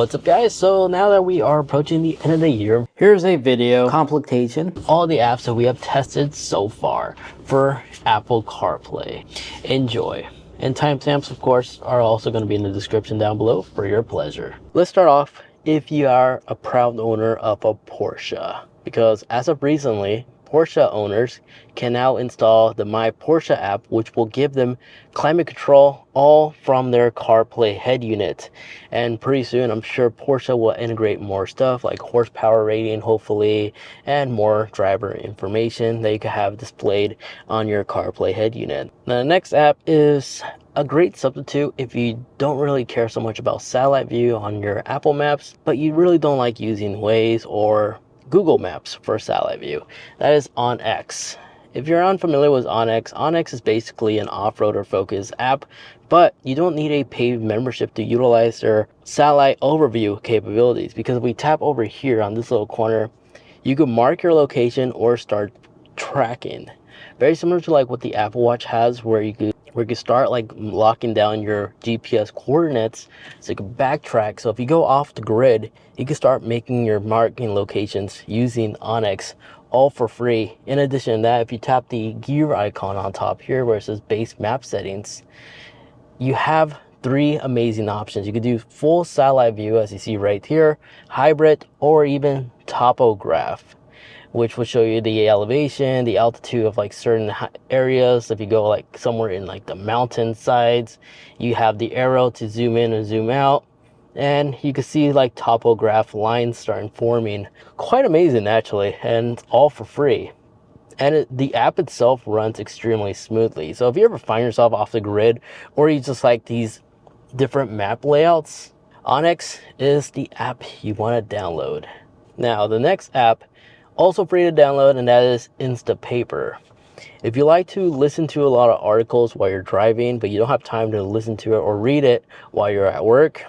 What's up guys? So now that we are approaching the end of the year, here's a video completion all the apps that we have tested so far for Apple CarPlay. Enjoy. And timestamps, of course, are also going to be in the description down below for your pleasure. Let's start off if you are a proud owner of a Porsche, because as of recently, Porsche owners can now install the My Porsche app, which will give them climate control all from their CarPlay head unit. And pretty soon, I'm sure Porsche will integrate more stuff like horsepower rating, hopefully, and more driver information that you can have displayed on your CarPlay head unit. Now, the next app is a great substitute if you don't really care so much about satellite view on your Apple Maps, but you really don't like using Waze or Google Maps for satellite view. That is OnX. If you're unfamiliar with OnX, OnX is basically an off-roader focused app, but you don't need a paid membership to utilize their satellite overview capabilities, because if we tap over here on this little corner, you can mark your location or start tracking. Very similar to like what the Apple Watch has, where you could start like locking down your GPS coordinates so you can backtrack. So if you go off the grid, you can start making your marking locations using OnX, all for free. In addition to that, if you tap the gear icon on top here where it says base map settings, you have three amazing options. You could do full satellite view, as you see right here, hybrid, or even topograph, which will show you the elevation, the altitude of like certain areas. If you go like somewhere in like the mountain sides, you have the arrow to zoom in and zoom out, and you can see like topograph lines starting forming. Quite amazing actually, and all for free. And the app itself runs extremely smoothly. So if you ever find yourself off the grid, or you just like these different map layouts, OnX is the app you want to download. Now the next app, also free to download, and that is Instapaper. If you like to listen to a lot of articles while you're driving, but you don't have time to listen to it or read it while you're at work,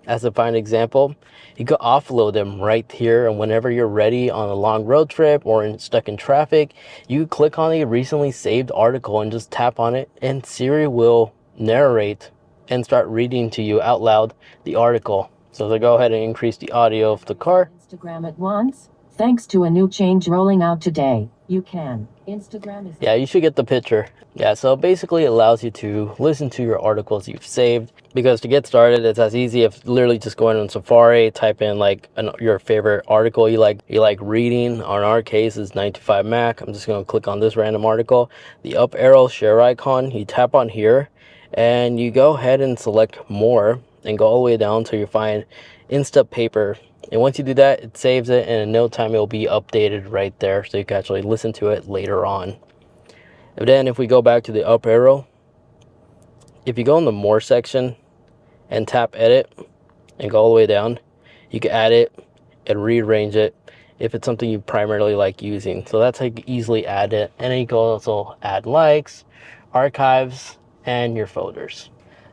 as a fine example, you can offload them right here, and whenever you're ready on a long road trip or stuck in traffic, you click on a recently saved article and just tap on it, and Siri will narrate and start reading to you out loud the article. So to go ahead and increase the audio of the car. Instagram at once. Thanks to a new change rolling out today, you can. Instagram is... Yeah, you should get the picture. Yeah, so basically it allows you to listen to your articles you've saved, because to get started, it's as easy as literally just going on Safari, type in like your favorite article you like reading. On our case is 9 to 5 Mac. I'm just going to click on this random article. The up arrow share icon, you tap on here, and you go ahead and select more and go all the way down till you find Instapaper. And once you do that, it saves it, and in no time it will be updated right there, so you can actually listen to it later on. And then if we go back to the up arrow, if you go in the more section and tap edit and go all the way down, you can add it and rearrange it if it's something you primarily like using. So that's how you can easily add it. And then you can also add likes, archives, and your folders.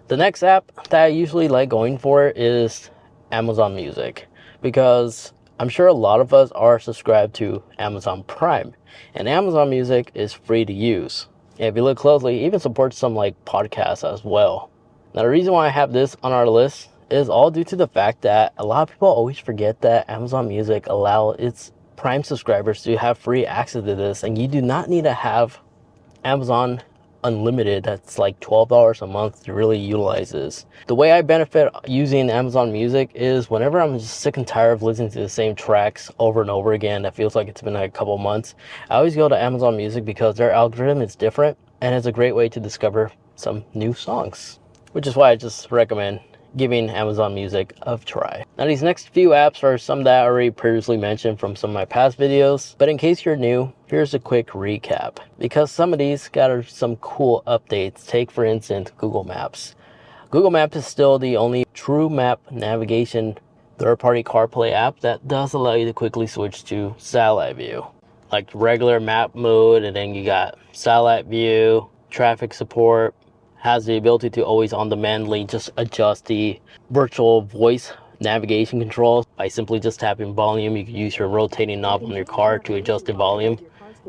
The next app that I usually like going for is Amazon Music, because I'm sure a lot of us are subscribed to Amazon Prime, and Amazon Music is free to use. And if you look closely, it even supports some like podcasts as well. Now the reason why I have this on our list is all due to the fact that a lot of people always forget that Amazon Music allows its Prime subscribers to have free access to this, and you do not need to have Amazon Unlimited that's like $12 a month to really utilize this. The way I benefit using Amazon Music is whenever I'm just sick and tired of listening to the same tracks over and over again, that feels like it's been like a couple months, I always go to Amazon Music because their algorithm is different, and it's a great way to discover some new songs, which is why I just recommend giving Amazon Music a try. Now these next few apps are some that I already previously mentioned from some of my past videos, but in case you're new, here's a quick recap, because some of these got some cool updates. Take for instance Google Maps. Google Maps is still the only true map navigation third-party CarPlay app that does allow you to quickly switch to satellite view, like regular map mode, and then you got satellite view, traffic support, has the ability to always on-demandly just adjust the virtual voice navigation controls by simply just tapping volume. You can use your rotating knob on your car to adjust the volume,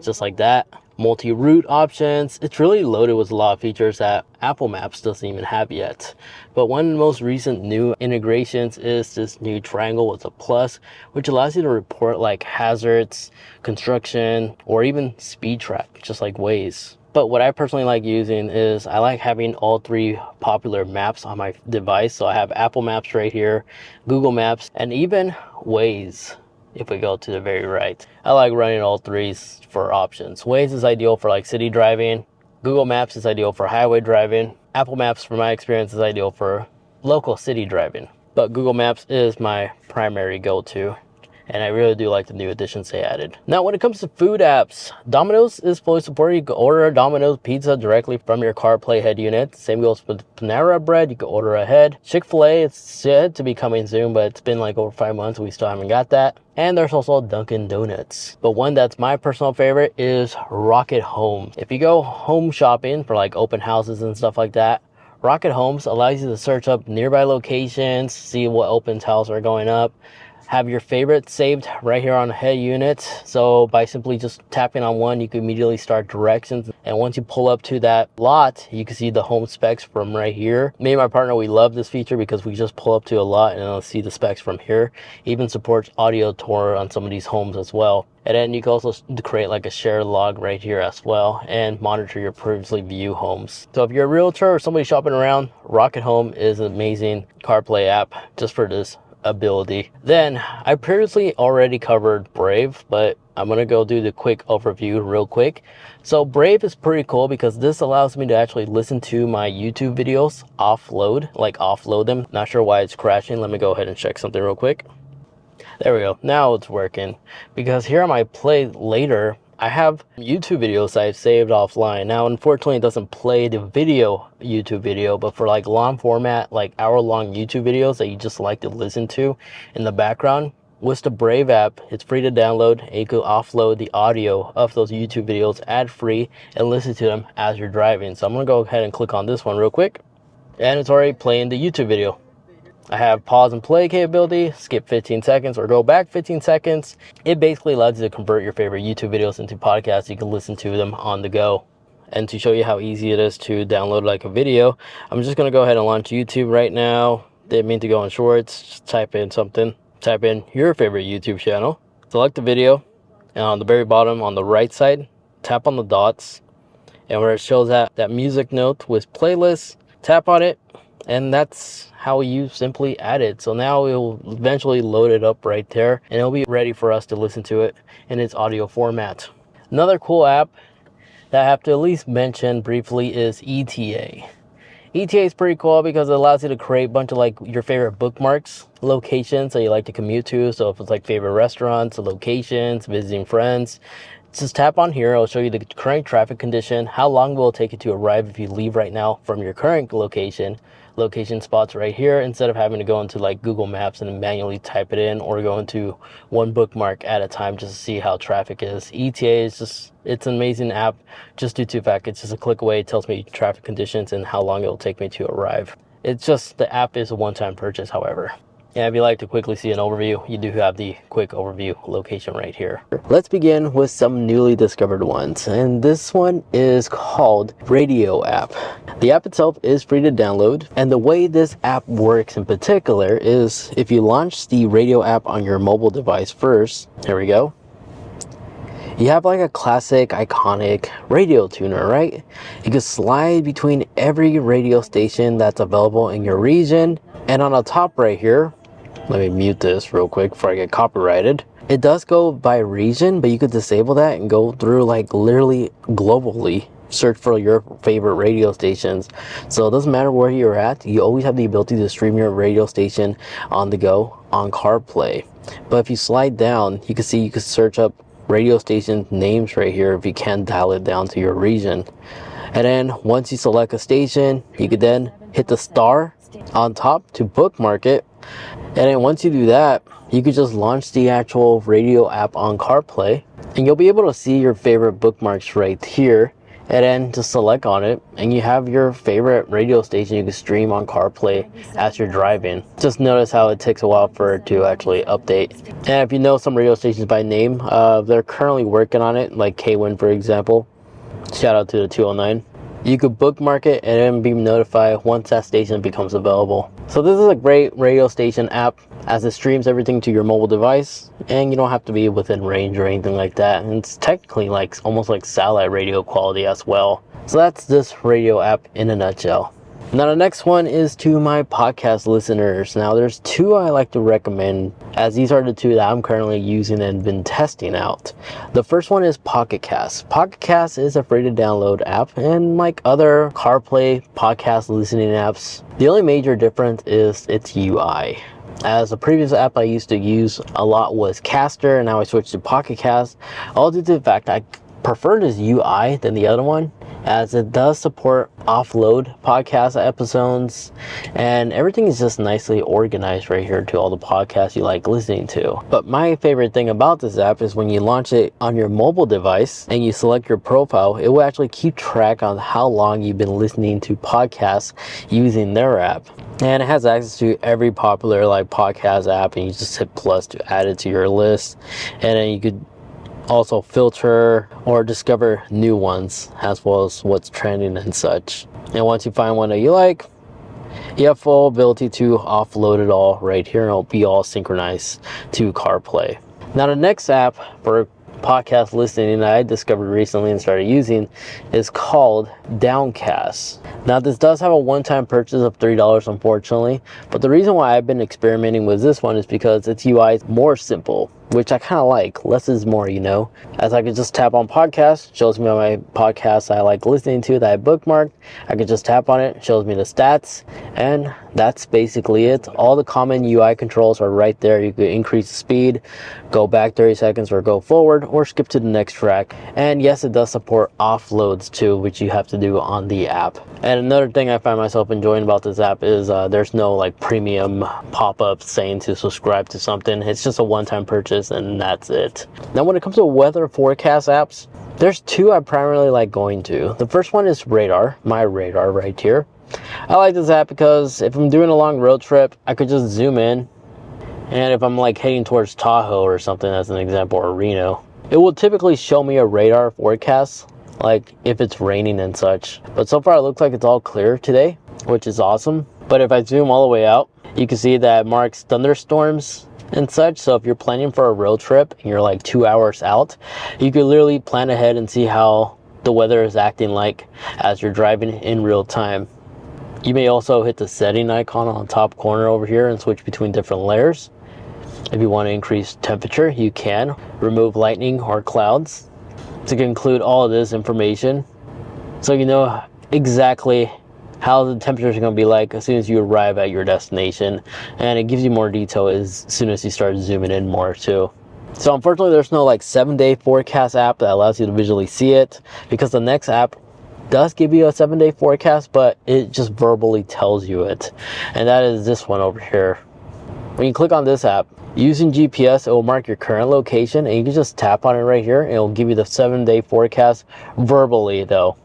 just like that. multi-route options. It's really loaded with a lot of features that Apple Maps doesn't even have yet. But one of the most recent new integrations is this new triangle with a plus, which allows you to report like hazards, construction, or even speed trap, just like Waze. But what I personally like using is I like having all three popular maps on my device. So I have Apple Maps right here, Google Maps, and even Waze. If we go to the very right, I like running all threes for options. Waze is ideal for like city driving. Google Maps is ideal for highway driving. Apple Maps, from my experience, is ideal for local city driving. But Google Maps is my primary go-to. And I really do like the new additions they added. Now, when it comes to food apps, Domino's is fully supported. You can order a Domino's pizza directly from your CarPlay head unit. Same goes with Panera Bread. You can order ahead. Chick-fil-A, it's said to be coming soon, but it's been like over 5 months. We still haven't got that. And there's also Dunkin' Donuts. But one that's my personal favorite is Rocket Home. If you go home shopping for like open houses and stuff like that, Rocket Homes allows you to search up nearby locations, see what open houses are going up, have your favorites saved right here on the head unit. So by simply just tapping on one, you can immediately start directions. And once you pull up to that lot, you can see the home specs from right here. Me and my partner, we love this feature because we just pull up to a lot and I'll see the specs from here. Even supports audio tour on some of these homes as well. And then you can also create like a shared log right here as well and monitor your previously viewed homes. So if you're a realtor or somebody shopping around, Rocket Home is an amazing CarPlay app just for this ability. Then I previously already covered Brave, but I'm gonna go do the quick overview real quick. So Brave is pretty cool because this allows me to actually listen to my YouTube videos offload them. Not sure why it's crashing. Let me go ahead and check something real quick. There we go. Now it's working. Because here on my play later, I have YouTube videos I've saved offline. Now, unfortunately, it doesn't play the YouTube video, but for like long format, like hour-long YouTube videos that you just like to listen to in the background, with the Brave app, it's free to download, and you can offload the audio of those YouTube videos ad-free and listen to them as you're driving. So I'm gonna go ahead and click on this one real quick, and it's already playing the YouTube video. I have pause and play capability, skip 15 seconds or go back 15 seconds. It basically allows you to convert your favorite YouTube videos into podcasts. You can listen to them on the go. And to show you how easy it is to download like a video, I'm just going to go ahead and launch YouTube right now. Didn't mean to go on shorts. Just type in something. Type in your favorite YouTube channel. Select the video. And on the very bottom on the right side, tap on the dots. And where it shows that music note with playlist, tap on it. And that's how you simply add it. So now it will eventually load it up right there and it'll be ready for us to listen to it in its audio format. Another cool app that I have to at least mention briefly is ETA. ETA is pretty cool because it allows you to create a bunch of like your favorite bookmarks, locations that you like to commute to. So if it's like favorite restaurants, locations, visiting friends, just tap on here. It'll show you the current traffic condition, how long will it take you to arrive if you leave right now from your current location spots right here, instead of having to go into like Google Maps and manually type it in or go into one bookmark at a time just to see how traffic is. ETA is just, it's an amazing app just due to the fact it's just a click away. It tells me traffic conditions and how long it will take me to arrive. It's just, the app is a one-time purchase, however. And if you like to quickly see an overview, you do have the quick overview location right here. Let's begin with some newly discovered ones. And this one is called Radio app. The app itself is free to download. And the way this app works in particular is if you launch the Radio app on your mobile device first, here we go. You have like a classic iconic radio tuner, right? You can slide between every radio station that's available in your region. And on the top right here, let me mute this real quick before I get copyrighted. It does go by region, but you could disable that and go through like literally globally search for your favorite radio stations. So it doesn't matter where you're at, you always have the ability to stream your radio station on the go on CarPlay. But if you slide down, you can see you can search up radio station names right here if you can dial it down to your region. And then once you select a station, you could then hit the star on top to bookmark it. And then once you do that, you could just launch the actual radio app on CarPlay and you'll be able to see your favorite bookmarks right here, and then just select on it and you have your favorite radio station you can stream on CarPlay as you're driving. Just notice how it takes a while for it to actually update. And if you know some radio stations by name, they're currently working on it, like K-Win for example. Shout out to the 209. You could bookmark it and then be notified once that station becomes available. So this is a great radio station app as it streams everything to your mobile device, and you don't have to be within range or anything like that. And it's technically like almost like satellite radio quality as well. So that's this radio app in a nutshell. Now the next one is to my podcast listeners. Now there's two I like to recommend, as these are the two that I'm currently using and been testing out. The first one is Pocket Cast. Pocket Cast is a free to download app, and like other CarPlay podcast listening apps, the only major difference is its UI. As the previous app I used to use a lot was Caster, and now I switched to Pocket Cast, all due to the fact I prefer this UI than the other one, as it does support offload podcast episodes, and everything is just nicely organized right here to all the podcasts you like listening to. But my favorite thing about this app is when you launch it on your mobile device and you select your profile, it will actually keep track on how long you've been listening to podcasts using their app. And it has access to every popular like podcast app, and you just hit plus to add it to your list, and then you could also filter or discover new ones as well as what's trending and such. And once you find one that you like, you have full ability to offload it all right here, and it'll be all synchronized to CarPlay. Now the next app for podcast listening that I discovered recently and started using is called Downcast. Now this does have a one-time purchase of $3 unfortunately, but the reason why I've been experimenting with this one is because its UI is more simple, which I kind of like. Less is more, you know, as I could just tap on podcast, shows me my podcasts I like listening to that I bookmarked. I could just tap on it, shows me the stats, and that's basically it. All the common UI controls are right there. You could increase the speed, go back 30 seconds or go forward, or skip to the next track. And yes, it does support offloads too, which you have to do on the app. And another thing I find myself enjoying about this app is there's no like premium pop-up saying to subscribe to something. It's just a one-time purchase and that's it. Now when it comes to weather forecast apps, there's two I primarily like going to. The first one is Radar, my Radar right here. I like this app because if I'm doing a long road trip, I could just zoom in, and if I'm like heading towards Tahoe or something as an example, or Reno, it will typically show me a radar forecast, like if it's raining and such. But so far it looks like it's all clear today, which is awesome. But if I zoom all the way out, you can see that it marks thunderstorms and such. So if you're planning for a road trip and you're like 2 hours out, you could literally plan ahead and see how the weather is acting like as you're driving in real time. You may also hit the setting icon on the top corner over here and switch between different layers. If you want to increase temperature, you can remove lightning or clouds to include all of this information, so you know exactly how the temperatures are going to be like as soon as you arrive at your destination, and it gives you more detail as soon as you start zooming in more too. So unfortunately there's no like 7-day forecast app that allows you to visually see it, because the next app does give you a 7-day forecast, but it just verbally tells you it, and that is this one over here. When you click on this app, using GPS, it will mark your current location, and you can just tap on it right here, and it will give you the 7-day forecast verbally though.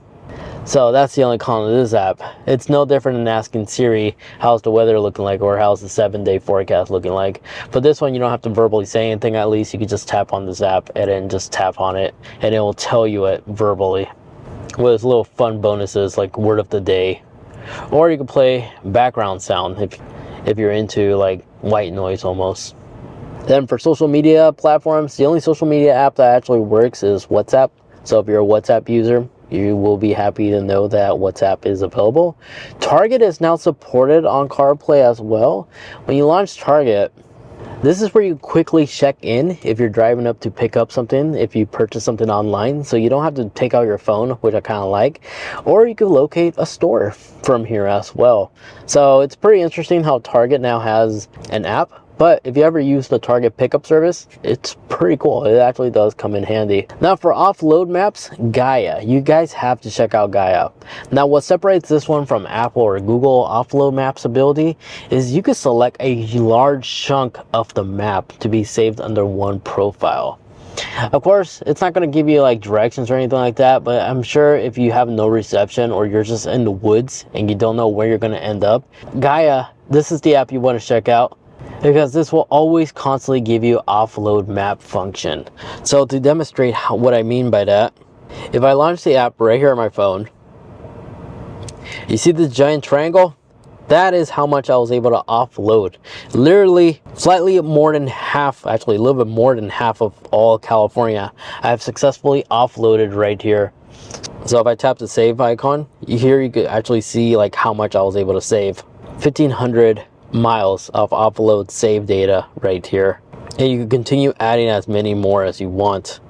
So that's the only con of this app. It's no different than asking Siri, how's the weather looking like, or how's the 7-day forecast looking like. But this one, you don't have to verbally say anything. At least you can just tap on this app and then just tap on it, and it will tell you it verbally with little fun bonuses like word of the day. Or you can play background sound if you're into like white noise almost. Then for social media platforms, the only social media app that actually works is WhatsApp. So if you're a WhatsApp user, you will be happy to know that WhatsApp is available. Target is now supported on CarPlay as well. When you launch Target, this is where you quickly check in if you're driving up to pick up something, if you purchase something online, so you don't have to take out your phone, which I kind of like, or you can locate a store from here as well. So it's pretty interesting how Target now has an app. But if you ever use the Target pickup service, it's pretty cool. It actually does come in handy. Now for offload maps, Gaia. You guys have to check out Gaia. Now what separates this one from Apple or Google offload maps ability is you can select a large chunk of the map to be saved under one profile. Of course, it's not going to give you like directions or anything like that, but I'm sure if you have no reception or you're just in the woods and you don't know where you're going to end up, Gaia, this is the app you want to check out, because this will always constantly give you offload map function. So to demonstrate what I mean by that, If I launch the app right here on my phone, you see this giant triangle? That is how much I was able to offload. Literally slightly more than half, actually a little bit more than half of all California. I have successfully offloaded right here. So if I tap the save icon, here you could actually see like how much I was able to save. 1,500 miles of offload save data right here. And you can continue adding as many more as you want.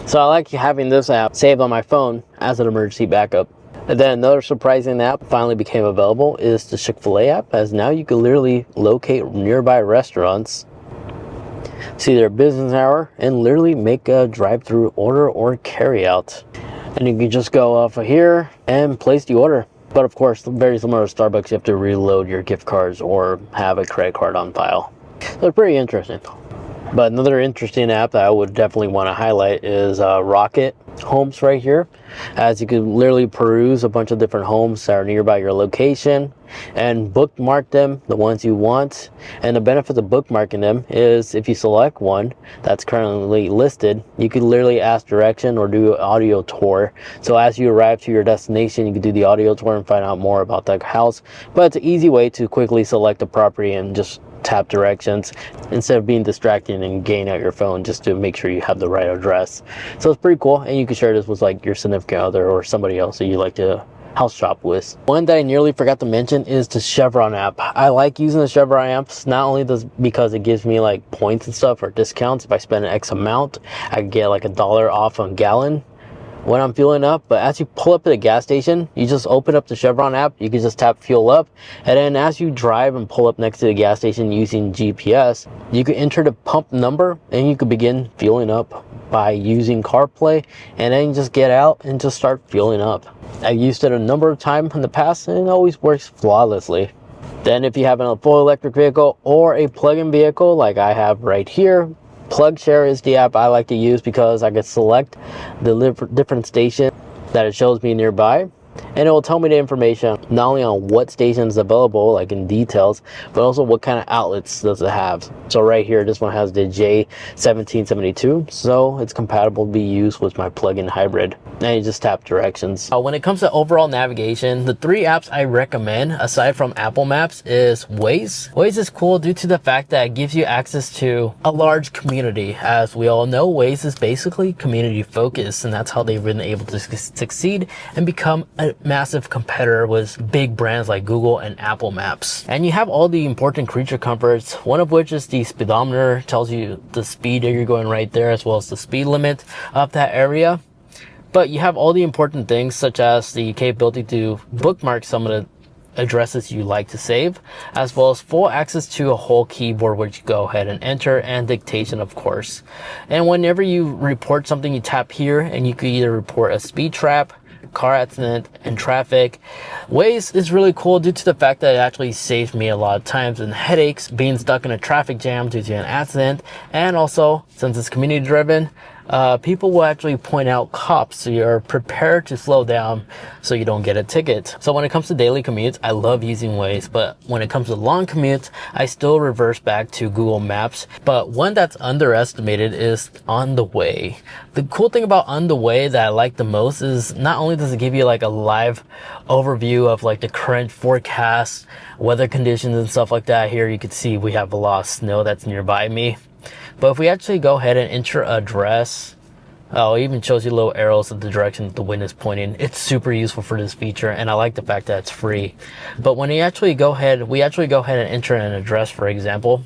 So I like having this app saved on my phone as an emergency backup. And then another surprising app finally became available is the Chick-fil-A app, as now you can literally locate nearby restaurants, see their business hour, and literally make a drive-through order or carry out. And you can just go off of here and place the order. But of course, very similar to Starbucks, you have to reload your gift cards or have a credit card on file. So it's pretty interesting. But another interesting app that I would definitely want to highlight is Rocket Homes right here, as you can literally peruse a bunch of different homes that are nearby your location and bookmark them, the ones you want. And the benefit of bookmarking them is if you select one that's currently listed, you can literally ask direction or do an audio tour. So as you arrive to your destination, you can do the audio tour and find out more about that house. But it's an easy way to quickly select a property and just tap directions instead of being distracted and getting out your phone just to make sure you have the right address. So it's pretty cool, and you can share this with like your significant other or somebody else that you like to house shop with. One that I nearly forgot to mention is the Chevron app. I like using the Chevron apps, not only because it gives me like points and stuff or discounts. If I spend an X amount, I can get like $1 off a gallon when I'm fueling up. But as you pull up to the gas station, you just open up the Chevron app, you can just tap fuel up, and then as you drive and pull up next to the gas station using GPS, you can enter the pump number and you can begin fueling up by using CarPlay, and then just get out and just start fueling up. I've used it a number of times in the past and it always works flawlessly. Then if you have a full electric vehicle or a plug-in vehicle like I have right here, PlugShare is the app I like to use because I can select the different station that it shows me nearby, and it will tell me the information not only on what station is available, like in details, but also what kind of outlets does it have. So right here, this one has the J1772, so it's compatible to be used with my plug-in hybrid. And you just tap directions. When it comes to overall navigation, the 3 apps I recommend aside from Apple Maps is Waze. Waze is cool due to the fact that it gives you access to a large community. As we all know, Waze is basically community focused, and that's how they've been able to succeed and become a massive competitor with big brands like Google and Apple Maps. And you have all the important creature comforts, one of which is the speedometer, tells you the speed that you're going right there, as well as the speed limit of that area. But you have all the important things, such as the capability to bookmark some of the addresses you like to save, as well as full access to a whole keyboard which you go ahead and enter, and dictation, of course. And whenever you report something, you tap here and you can either report a speed trap, car accident, and traffic. Waze is really cool due to the fact that it actually saved me a lot of times and headaches being stuck in a traffic jam due to an accident. And also, since it's community driven, people will actually point out cops, so you're prepared to slow down so you don't get a ticket. So when it comes to daily commutes, I love using Waze, but when it comes to long commutes, I still reverse back to Google Maps. But one that's underestimated is On the Way. The cool thing about On the Way that I like the most is not only does it give you like a live overview of like the current forecast, weather conditions and stuff like that. Here you can see we have a lot of snow that's nearby me. But if we actually go ahead and enter address, it even shows you little arrows of the direction the wind is pointing. It's super useful for this feature, and I like the fact that it's free. But when we actually go ahead and enter an address, for example,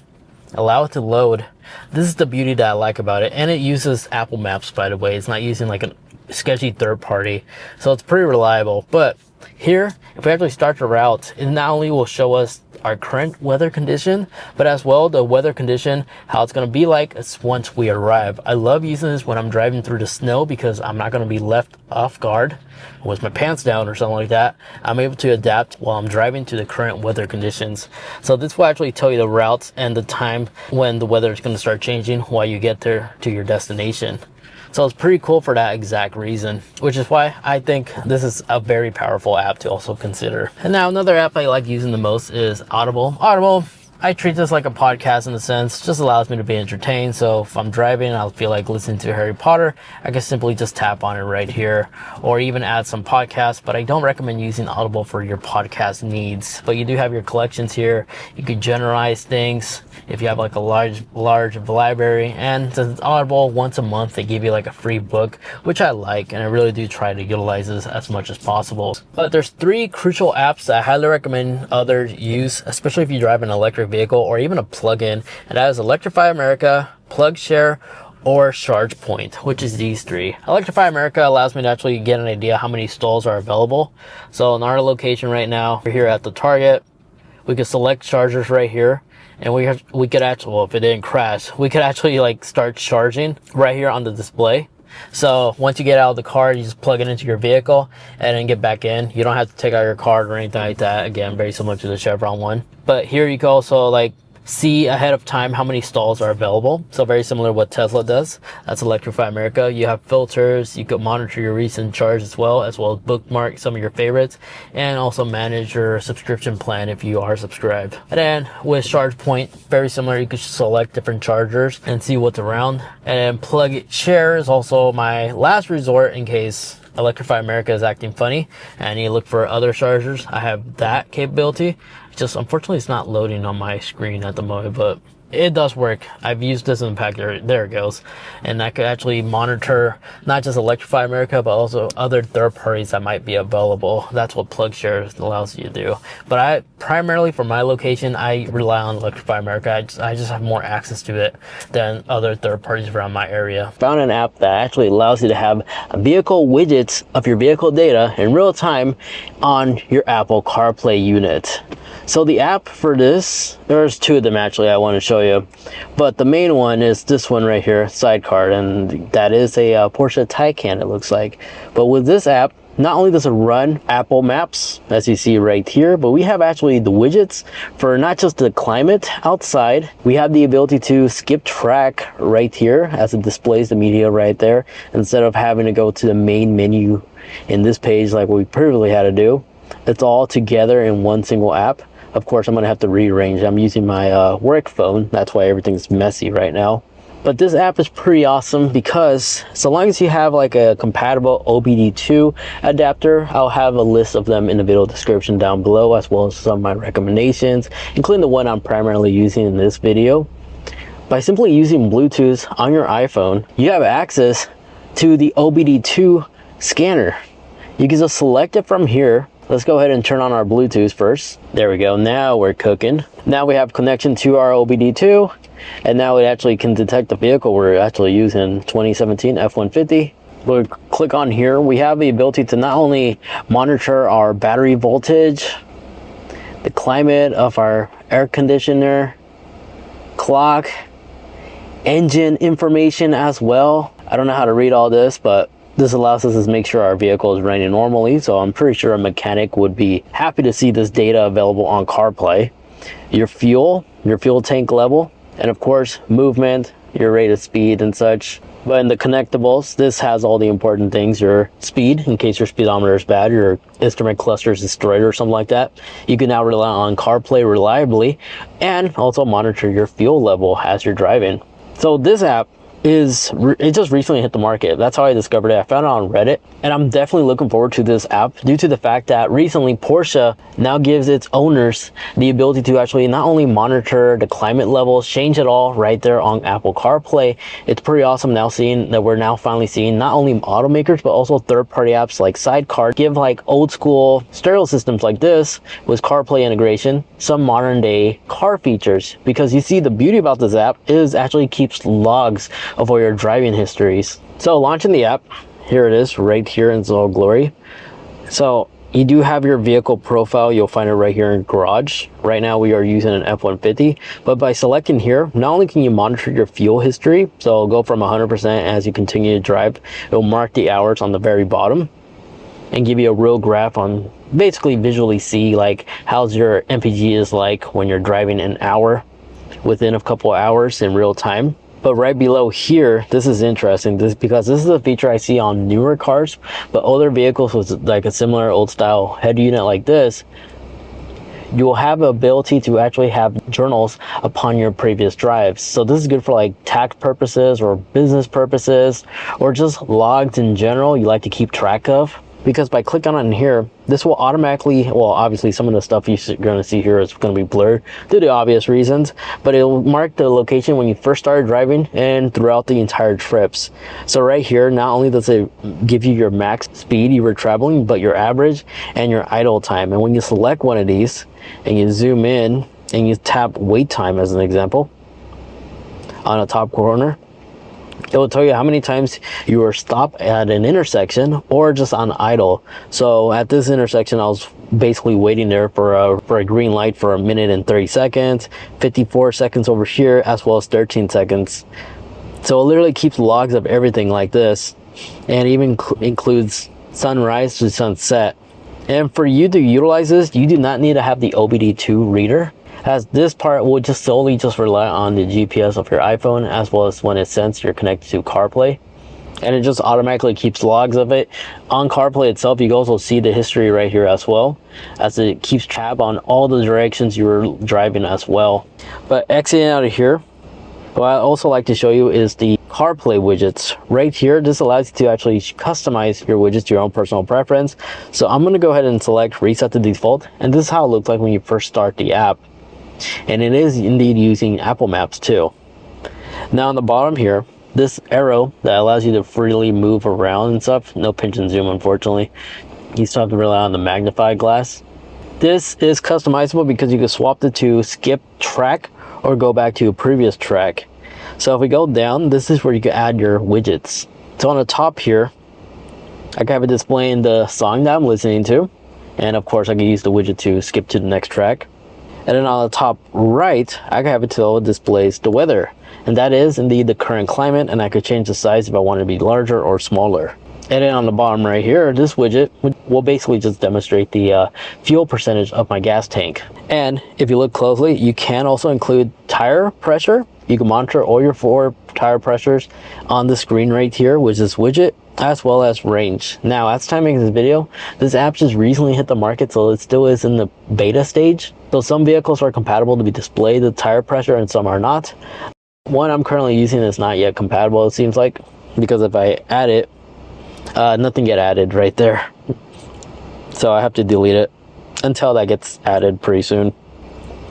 allow it to load. This is the beauty that I like about it, and it uses Apple Maps, by the way. It's not using like a sketchy third party, so it's pretty reliable. But here, if we actually start the route, it not only will show us our current weather condition, but as well the weather condition, how it's going to be like once we arrive. I love using this when I'm driving through the snow because I'm not going to be left off guard with my pants down or something like that. I'm able to adapt while I'm driving to the current weather conditions. So this will actually tell you the routes and the time when the weather is going to start changing while you get there to your destination. So it's pretty cool for that exact reason, which is why I think this is a very powerful app to also consider. And now another app I like using the most is Audible. Audible, I treat this like a podcast in a sense. It just allows me to be entertained. So if I'm driving, I'll feel like listening to Harry Potter, I can simply just tap on it right here, or even add some podcasts. But I don't recommend using Audible for your podcast needs. But you do have your collections here. You can generalize things if you have like a large library. And since Audible, once a month they give you like a free book, which I like, and I really do try to utilize this as much as possible. But there's 3 crucial apps that I highly recommend others use, especially if you drive an electric vehicle or even a plug-in, and that is Electrify America, PlugShare, or ChargePoint, which is these 3. Electrify America allows me to actually get an idea how many stalls are available. So in our location right now, we're here at the Target. We could select chargers right here, and we could actually, well, if it didn't crash, we could actually like start charging right here on the display. So once you get out of the car, you just plug it into your vehicle and then get back in. You don't have to take out your card or anything like that. Again, very similar to the Chevron one. But here you can also like see ahead of time how many stalls are available. So very similar to what Tesla does. That's Electrify America. You have filters. You can monitor your recent charge as well as bookmark some of your favorites, and also manage your subscription plan if you are subscribed. And then with ChargePoint, very similar. You can select different chargers and see what's around. And then PlugShare is also my last resort in case Electrify America is acting funny and you look for other chargers. I have that capability. Just unfortunately it's not loading on my screen at the moment, but it does work. I've used this in the pack. There it goes. And I could actually monitor not just Electrify America, but also other third parties that might be available. That's what PlugShare allows you to do. But I primarily, for my location, I rely on Electrify America. I just have more access to it than other third parties around my area. Found an app that actually allows you to have vehicle widgets of your vehicle data in real time on your Apple CarPlay unit. So the app for this, there's 2 of them actually I want to show you, but the main one is this one right here, Sidecar, and that is a Porsche Taycan, it looks like. But with this app, not only does it run Apple Maps, as you see right here, but we have actually the widgets for not just the climate outside. We have the ability to skip track right here as it displays the media right there, instead of having to go to the main menu in this page like we previously had to do. It's all together in one single app. Of course, I'm going to have to rearrange. I'm using my work phone. That's why everything's messy right now. But this app is pretty awesome because so long as you have like a compatible OBD2 adapter, I'll have a list of them in the video description down below, as well as some of my recommendations, including the one I'm primarily using in this video. By simply using Bluetooth on your iPhone, you have access to the OBD2 scanner. You can just select it from here. Let's go ahead and turn on our Bluetooth first. There we go. Now we're cooking. Now we have connection to our OBD2, and now it actually can detect the vehicle we're actually using, 2017 F-150. We'll click on here. We have the ability to not only monitor our battery voltage, the climate of our air conditioner, clock, engine information as well. I don't know how to read all this, but this allows us to make sure our vehicle is running normally, so I'm pretty sure a mechanic would be happy to see this data available on CarPlay. Your fuel tank level, and of course movement, your rate of speed and such. But in the connectables, this has all the important things: your speed, in case your speedometer is bad, your instrument cluster is destroyed or something like that. You can now rely on CarPlay reliably, and also monitor your fuel level as you're driving. So this app it just recently hit the market. That's how I discovered it. I found it on Reddit, and I'm definitely looking forward to this app due to the fact that recently Porsche now gives its owners the ability to actually not only monitor the climate levels, change it all right there on Apple CarPlay. It's pretty awesome now seeing that we're now finally seeing not only automakers but also third-party apps like Sidecar give like old school stereo systems like this with CarPlay integration some modern day car features, because you see the beauty about this app is actually keeps logs of all your driving histories. So launching the app, here it is right here in its all glory. So you do have your vehicle profile. You'll find it right here in garage. Right now we are using an F-150, but by selecting here, not only can you monitor your fuel history, so it'll go from 100% as you continue to drive. It'll mark the hours on the very bottom and give you a real graph on basically visually see like how's your MPG is like when you're driving an hour within a couple of hours in real time. But right below here, this is interesting because this is a feature I see on newer cars, but older vehicles with like a similar old style head unit like this, you will have the ability to actually have journals upon your previous drives. So this is good for like tax purposes or business purposes, or just logs in general you like to keep track of. Because by clicking on here, this will automatically, well, obviously some of the stuff you're going to see here is going to be blurred due to obvious reasons, but it will mark the location when you first started driving and throughout the entire trips. So right here, not only does it give you your max speed you were traveling, but your average and your idle time. And when you select one of these and you zoom in and you tap wait time as an example on the top corner, it will tell you how many times you were stopped at an intersection or just on idle. So at this intersection, I was basically waiting there for a green light for 1 minute and 30 seconds, 54 seconds over here, as well as 13 seconds. So it literally keeps logs of everything like this, and even includes sunrise to sunset. And for you to utilize this, you do not need to have the OBD2 reader, as this part will just solely rely on the GPS of your iPhone, as well as when it's sensed you're connected to CarPlay, and it just automatically keeps logs of it. On CarPlay itself, you can also see the history right here as well, as it keeps tab on all the directions you were driving as well. But exiting out of here, what I also like to show you is the CarPlay widgets. Right here, this allows you to actually customize your widgets to your own personal preference. So I'm going to go ahead and select reset to default, and this is how it looks like when you first start the app. And it is indeed using Apple Maps too. Now on the bottom here, this arrow that allows you to freely move around and stuff, no pinch and zoom unfortunately, you still have to rely on the magnifying glass. This is customizable because you can swap it to skip track or go back to a previous track. So if we go down, this is where you can add your widgets. So on the top here, I can have it displaying the song that I'm listening to, and of course I can use the widget to skip to the next track. And then on the top right, I can have it till it displays the weather. And that is indeed the current climate, and I could change the size if I want it to be larger or smaller. And then on the bottom right here, this widget will basically just demonstrate the fuel percentage of my gas tank. And if you look closely, you can also include tire pressure. You can monitor all your 4 tire pressures on the screen right here, which is widget, as well as range. Now, at the time of making this video, this app just recently hit the market, so it still is in the beta stage. So some vehicles are compatible to be displayed the tire pressure and some are not. One I'm currently using is not yet compatible, it seems like, because if I add it, nothing get added right there. So I have to delete it until that gets added pretty soon.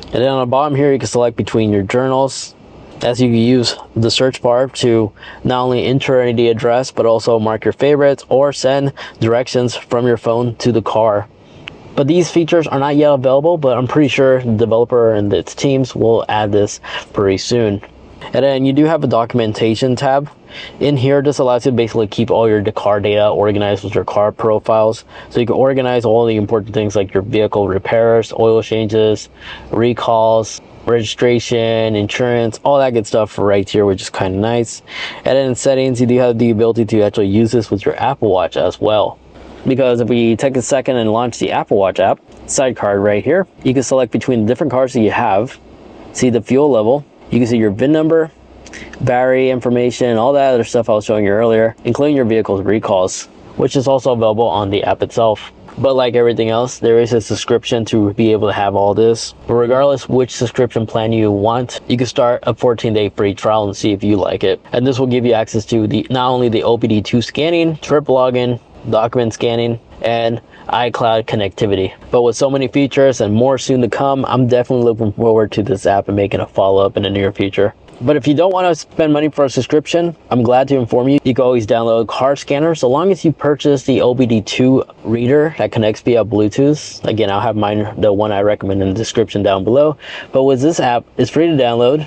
And then on the bottom here, you can select between your journals, as you can use the search bar to not only enter the address, but also mark your favorites or send directions from your phone to the car. But these features are not yet available, but I'm pretty sure the developer and its teams will add this pretty soon. And then you do have a documentation tab. In here, this allows you to basically keep all your car data organized with your car profiles. So you can organize all the important things like your vehicle repairs, oil changes, recalls, registration, insurance, all that good stuff right here, which is kind of nice. And then in settings, you do have the ability to actually use this with your Apple Watch as well. Because if we take a second and launch the Apple Watch app, sidecar right here, you can select between the different cars that you have, see the fuel level, you can see your VIN number, battery information, all that other stuff I was showing you earlier, including your vehicle's recalls, which is also available on the app itself. But like everything else, there is a subscription to be able to have all this. But regardless which subscription plan you want, you can start a 14-day free trial and see if you like it. And this will give you access to not only the OBD2 scanning, trip login, document scanning, and iCloud connectivity. But with so many features and more soon to come, I'm definitely looking forward to this app and making a follow-up in the near future. But if you don't want to spend money for a subscription, I'm glad to inform you, you can always download Car Scanner so long as you purchase the OBD2 reader that connects via Bluetooth. Again, I'll have mine, the one I recommend, in the description down below. But with this app, it's free to download.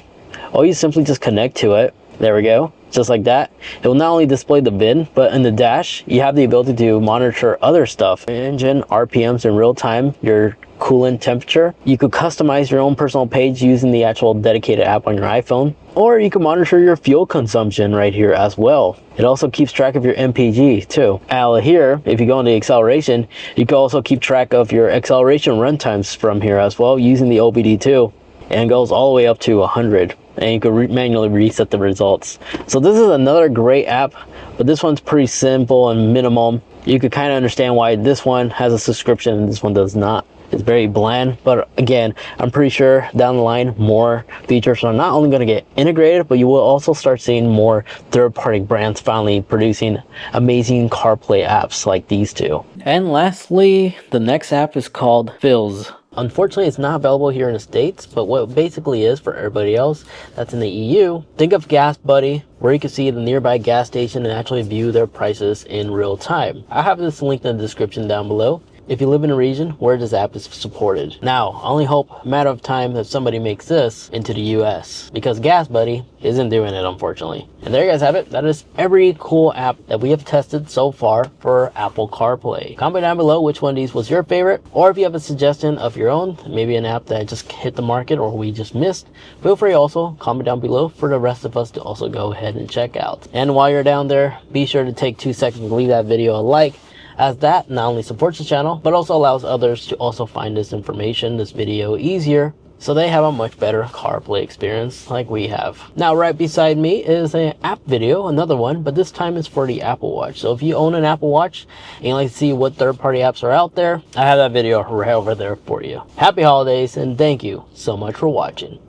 All you simply just connect to it. There we go. Just like that. It will not only display the VIN, but in the dash, you have the ability to monitor other stuff. Engine, RPMs in real time, your coolant temperature. You could customize your own personal page using the actual dedicated app on your iPhone. Or you can monitor your fuel consumption right here as well. It also keeps track of your MPG too. Out here, if you go into acceleration, you can also keep track of your acceleration runtimes from here as well using the OBD2. And it goes all the way up to 100. And you can manually reset the results. So this is another great app, but this one's pretty simple and minimal. You could kind of understand why this one has a subscription and this one does not. It's very bland, but again, I'm pretty sure down the line more features are not only going to get integrated, but you will also start seeing more third-party brands finally producing amazing CarPlay apps like these two. And lastly, the next app is called Philz. Unfortunately, it's not available here in the States, but what it basically is for everybody else that's in the EU, think of Gas Buddy, where you can see the nearby gas station and actually view their prices in real time. I have this linked in the description down below if you live in a region where this app is supported. Now, I only hope a matter of time that somebody makes this into the US, because Gas Buddy isn't doing it, unfortunately. And there you guys have it. That is every cool app that we have tested so far for Apple CarPlay. Comment down below which one of these was your favorite, or if you have a suggestion of your own, maybe an app that just hit the market or we just missed, feel free also comment down below for the rest of us to also go ahead and check out. And while you're down there, be sure to take 2 seconds to leave that video a like, as that not only supports the channel, but also allows others to also find this information, this video easier, so they have a much better CarPlay experience like we have. Now, right beside me is an app video, another one, but this time it's for the Apple Watch. So if you own an Apple Watch and you like to see what third-party apps are out there, I have that video right over there for you. Happy holidays, and thank you so much for watching.